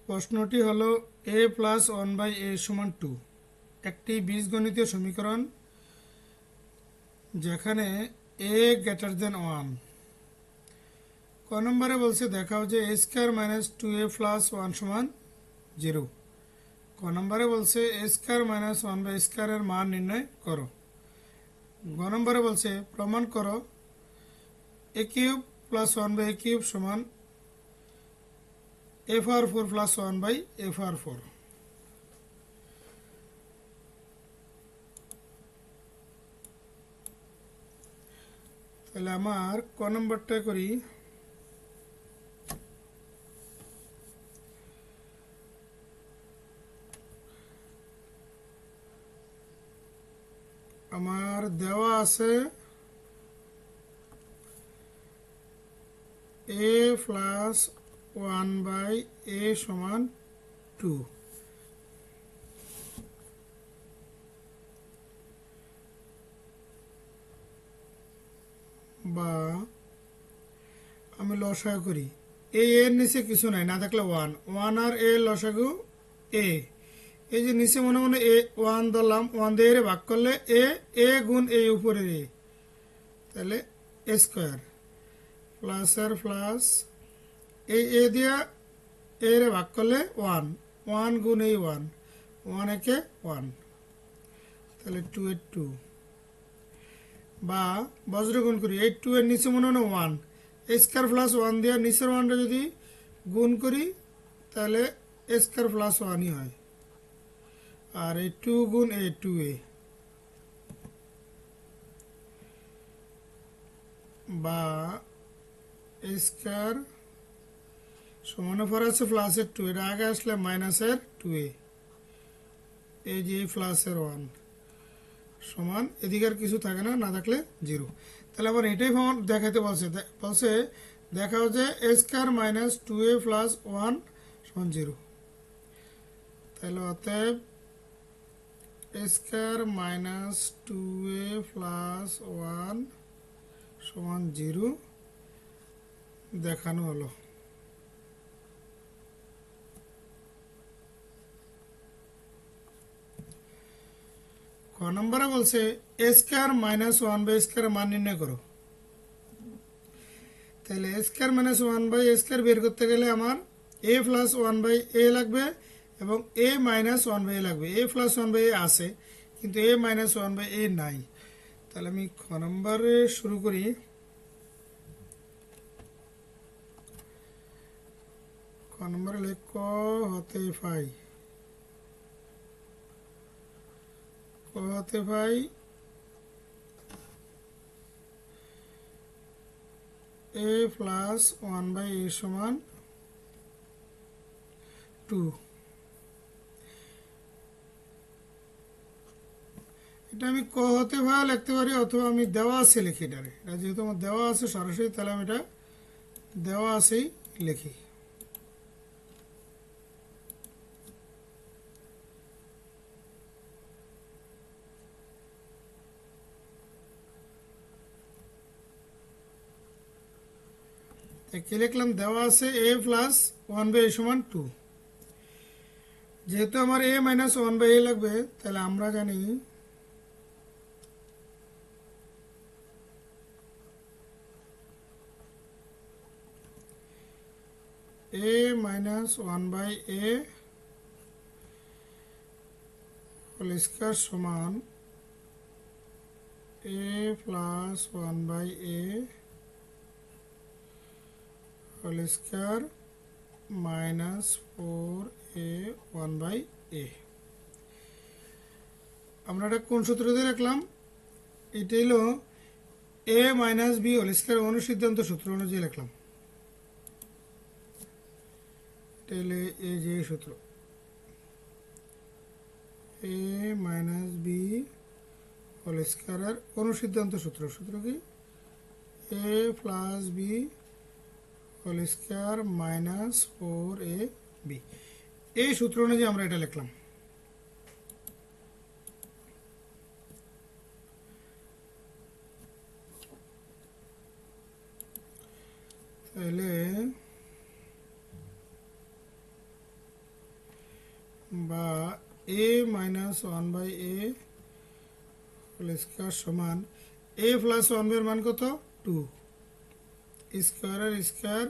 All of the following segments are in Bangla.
প্রশ্নটি হলো a plus one by a সমান টু, একটি বীজগণিতীয় সমীকরণ যেখানে a গ্রেটার দেন ওয়ান। ক নম্বরে বলছে দেখাও যে a square minus two a plus one সমান জিরো। ক নম্বরে বলছে a square minus one by স্কোয়ারের মান নির্ণয় করো। গ নম্বরে বলছে প্রমাণ করো a cube plus one by a cube সমান a power four plus one by a power four. তাহলে আমার ক নম্বরটা করি। আমার দেওয়া আছে a plus one by a সমান টু, বা আমি লসাগু করি এর নিচে কিছু নাই, না থাকলে ওয়ান, ওয়ান আর এ লসাগু এ। এই যে নিচে মনে মনে এ ওয়ান ধরলাম, ওয়ান দিয়ে এর ভাগ করলে এ গুণ এ উপরে এ, তাহলে a square plus R plus এই এ দিয়া এর ভাগ করলে ওয়ান, ওয়ান গুণ এই ওয়ান, ওয়ান একে ওয়ান, তাহলে টু এর টু, বা বজ্র গুণ করি এই টু এর নিচে মনে মনে ওয়ান, এ স্কোয়ার প্লাস ওয়ান দিয়ে নিচের ওয়ানটা যদি গুণ করি তাহলে এ স্কোয়ার প্লাস ওয়ানই হয়, আর এই টু গুণ এ টু এ, বা এ স্কোয়ার সমান পর আছে প্লাসের টু, এটা আগে আসলে মাইনাসের টু এ, এই যে প্লাসের ওয়ান সমান এদিকে আর কিছু থাকে না, না থাকলে জিরো। তাহলে আবার এটাই দেখাতে বলছে, বলছে দেখাও যে a square minus two a plus one সমান জিরো। তাহলে অতএব a square minus two a plus one সমান জিরো দেখানো হলো। ক নম্বরে বলছে a square minus one by square মান নির্ণয় করো। তাহলে a square minus one by a square বের করতে গেলে আমার a plus one by a লাগবে এবং a minus one by a লাগবে। A plus one by a আছে কিন্তু এ মাইনাস ওয়ান বাই এ নাই। তাহলে আমি খ নম্বরে শুরু করি। খ নম্বরে লিখ ক হতে পাই, ক হতে পাই a plus one by a সমান টু। এটা আমি ক হতে পাই লিখতে পারি, অথবা আমি দেওয়া আছে লিখি এটারে, এটা যেহেতু আমার দেওয়া আছে সরাসরি, তাহলে আমি এটা দেওয়া আছেই লিখি। কি লিখলাম, দেওয়া আছে a plus one by a সমান টু। যেহেতু আমার a minus one by a লাগবে, তাহলে আমরা জানি a minus one by a whole square সমান a plus one by a whole square minus four a one by a. আমরা এটা কোন সূত্র দিয়ে লিখলাম, এটা হলো a minus b whole square অনুসিদ্ধান্ত সূত্র অনুযায়ী লিখলাম। এটা হলো এই যে সূত্র এ মাইনাস বি হোল স্কয়ারের অনুসিদ্ধান্ত সূত্র। সূত্র কি, a plus b whole square minus four a b. এই সূত্র অনুযায়ী আমরা এটা লিখলাম। তাহলে বা a minus one by a whole square সমান এ প্লাস ওয়ান এর মান কত 2 স্কোয়ারের স্কোয়ার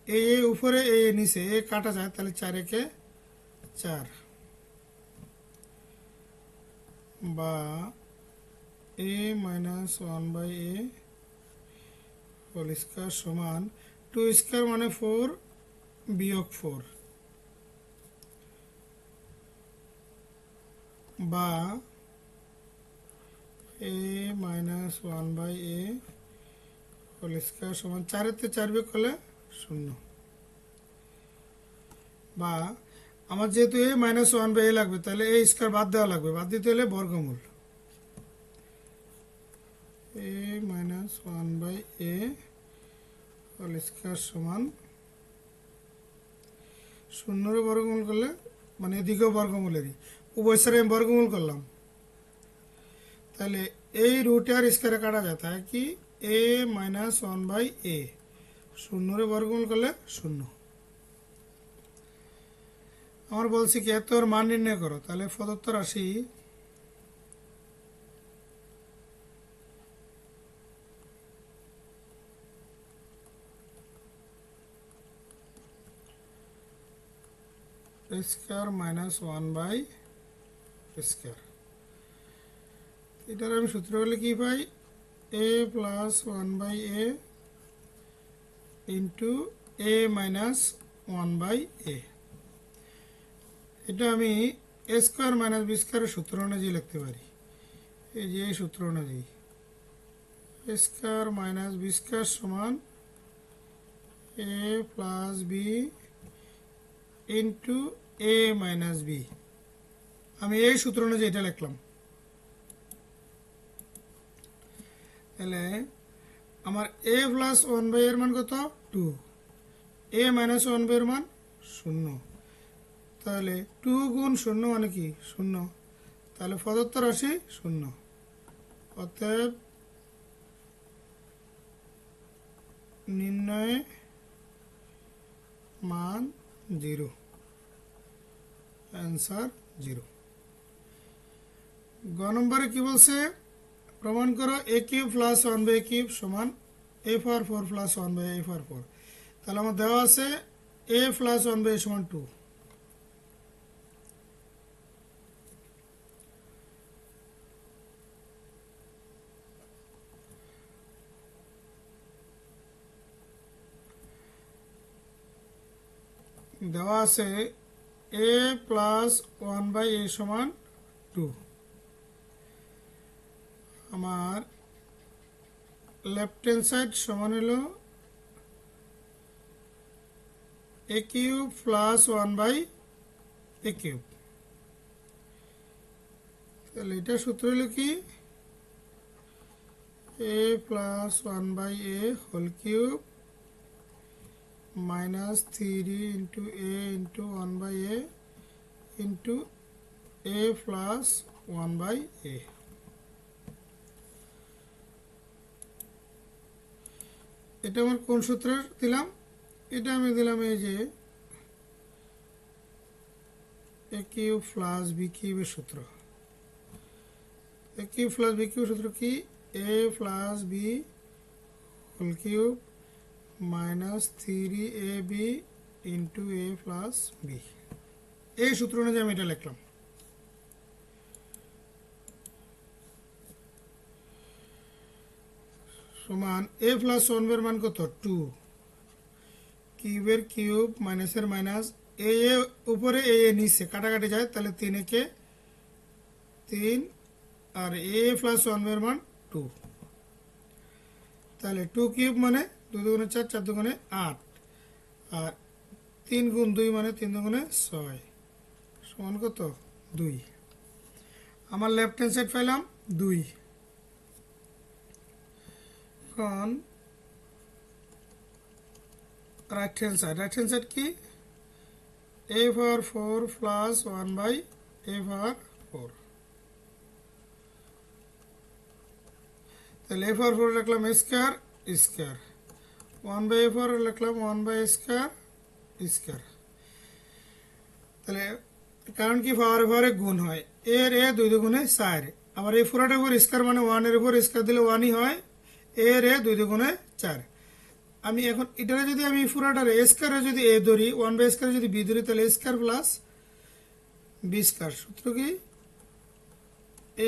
এ উপরে এ নিচে এ কাটা যায় তাহলে 4 একে 4 বা a minus one by a whole square সমান 2 স্কোয়ার মানে 4 বিয়োগ 4 বা a minus one by a whole square সমান 4-তে 4 বিয়োগ করলে 0 বা আমার যেহেতু a minus one by a লাগবে তাহলে এ স্কোয়ার বাদ দেওয়া লাগবে, বাদ দিতে হলে বর্গমূল a minus one by a whole square সমান 0 বর্গমূল করলে মানে এদিকেও বর্গমূলেরই উভয় সাইডে আমি বর্গমূল করলাম তাহলে এই রুটে আর স্কোয়ারে কাটা যায় তাই কি এ মাইনাস ওয়ান বাই এ 0 বর্গমূল করলে 0 আমার বলছি কি তোর মান নির্ণয় করো তাহলে প্রদত্ত রাশি square minus one by square এটার আমি সূত্র হলে কি পাই a plus one by a into a minus one by a এটা আমি এ স্কোয়ার মাইনাস বি স্কোয়ারের সূত্র অনুযায়ী লিখতে পারি এই যে এই সূত্র অনুযায়ী এ স্কোয়ার মাইনাস বি স্কোয়ার সমান a plus B into a minus B আমি এই সূত্র অনুযায়ী এটা লিখলাম তাহলে আমার এ প্লাস ওয়ান বাই এর মান কত 2 এ মাইনাস ওয়ান বাই এর মান 0 তাহলে 2 গুণ 0 মানে কি 0 তাহলে প্রদত্ত রাশি 0 অতএব নির্ণয় মান 0 অ্যান্সার 0 গ নম্বরে কি বলছে প্রমাণ করো a cube plus one by cube সমান a power 4 plus one by a power 4 তাহলে আমার দেওয়া আছে এ প্লাস ওয়ান বাই সমান 2 দেওয়া আছে a plus one by a সমান 2 আমার লেফট হ্যান্ড সাইড সমান হলো a cube plus one by a cube তাহলে এটা সূত্র হলো কি a plus one by a whole cube minus 3 into a into 1 by a into a plus 1 by a এটা আমার কোন সূত্রে দিলাম এটা আমি দিলাম এই যে a কিউব প্লাস b কিউবের সূত্র a কিউব প্লাস b কিউবের সূত্র কি a plus b whole cube minus 3ab into A plus B এই সূত্র অনুযায়ী আমি এটা লিখলাম সমান এ প্লাস ওয়ান এর মান কত 2 কিউবের কিউব মাইনাসের মাইনাস এ উপরে এ নিচে কাটাকাটি যায় তাহলে 3 একে 3 আর এ প্লাস ওয়ান এর মান 2 তাহলে 2 কিউব মানে 2 দুগুণে 4 4 দুগুণে 8 আর 3 গুণ 2 মানে 3 দুগুণে 6 সমান কত 2 আমার লেফট হ্যান্ড সাইড পাইলাম 2 এখন রাইট হ্যান্ড সাইড কি a power 4 plus 1 by a power 4 তাহলে a পাওয়ার 4 লিখলাম a square square 1 by a power লিখলাম 1 বাই স্কয়ার স্কয়ার তাহলে কারণ কি পাওয়ারে পাওয়ারে গুণ হয়, এর এ 2 দুগুণে 4, আবার এই পুরোটার উপর স্কয়ার মানে 1 এর উপর স্কয়ার দিলে 1ই হয়, এর এ 2 দুগুণে 4। আমি এখন এটারে যদি আমি পুরোটার এ স্কয়ারে যদি এ ধরি, 1/স্কয়ারে যদি বি ধরি, তাহলে স্কয়ার প্লাস বি স্কয়ার, সূত্র কি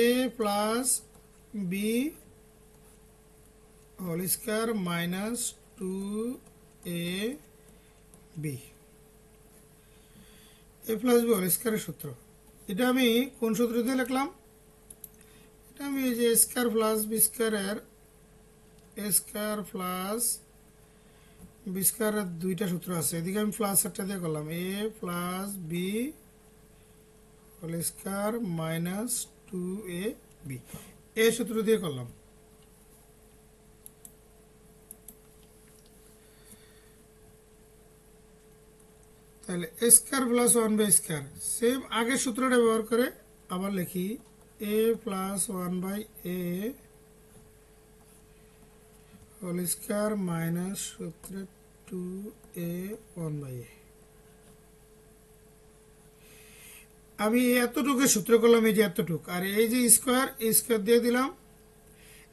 a plus b whole square minus 2 a b, a plus b whole স্কয়ারের সূত্র। এটা আমি কোন সূত্র দিয়ে লিখলাম? এটা আমি এই যে স্কয়ার প্লাস বি স্কয়ারের স্কয়ার প্লাস বি স্কয়ারের দুইটা সূত্র আছে, এদিকে আমি প্লাস একটা দিয়ে করলাম, a plus b whole square minus 2 a b, এই সূত্র দিয়ে করলাম। তাহলে স্কয়ার প্লাস 1/স্কয়ার সেম আগের সূত্রটা ব্যবহার করে আবার লিখি, a plus 1/a whole square minus সূত্রে 2a 1/a। আমি এতটুকু সূত্র করলাম, এই যে এতটুক, আর এই যে স্কয়ার, এই স্কয়ার দিয়ে দিলাম,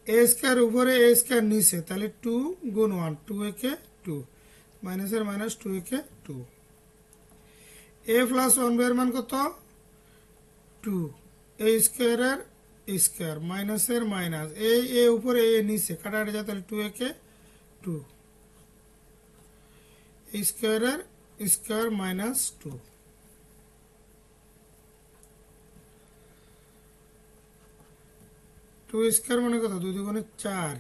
এ স্কয়ার উপরে এ স্কয়ার নিচে, তাহলে 2 গুণ 1, 2 একে 2, মাইনাসের মাইনাস 2 একে 2, এ প্লাস 1/এর মান কত 2, এ স্কয়ারের স্কয়ার মাইনাসের মাইনাস, এই এ উপরে এ নিচে কাটাকাটি যায়, তাহলে 2 একে 2, এই স্কয়ারের স্কয়ার মাইনাস 2, 2 স্কয়ার মানে কত 2 দুগুণে 4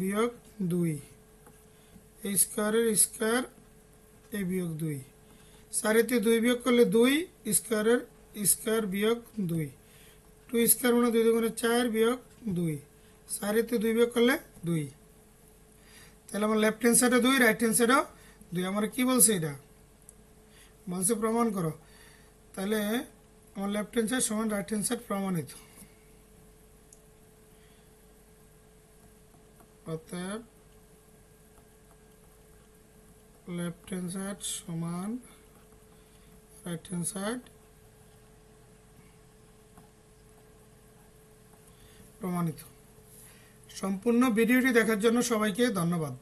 বিয়োগ 2, এই স্কয়ারের স্কয়ার এ বিয়োগ 2, 4 তে 2 বিয়োগ করলে 2 স্কয়ারের স্কয়ার বিয়োগ 2, 2 স্কয়ার মানে 2 দুগুণে 4 বিয়োগ 2, 4 তে 2 বিয়োগ করলে 2। তাহলে আমার লেফট হ্যান্ড সাইডে 2, রাইট হ্যান্ড সাইডেও 2। আমার কি বলছে, এটা বলছে প্রমাণ করো, তাহলে আমার লেফট হ্যান্ড সাইড সমান রাইট হ্যান্ড সাইড প্রমাণিত। অতএব লেফট হ্যান্ড সাইড সমান রাইট হ্যান্ড সাইড প্রমাণিত। সম্পূর্ণ ভিডিওটি দেখার জন্য সবাইকে ধন্যবাদ।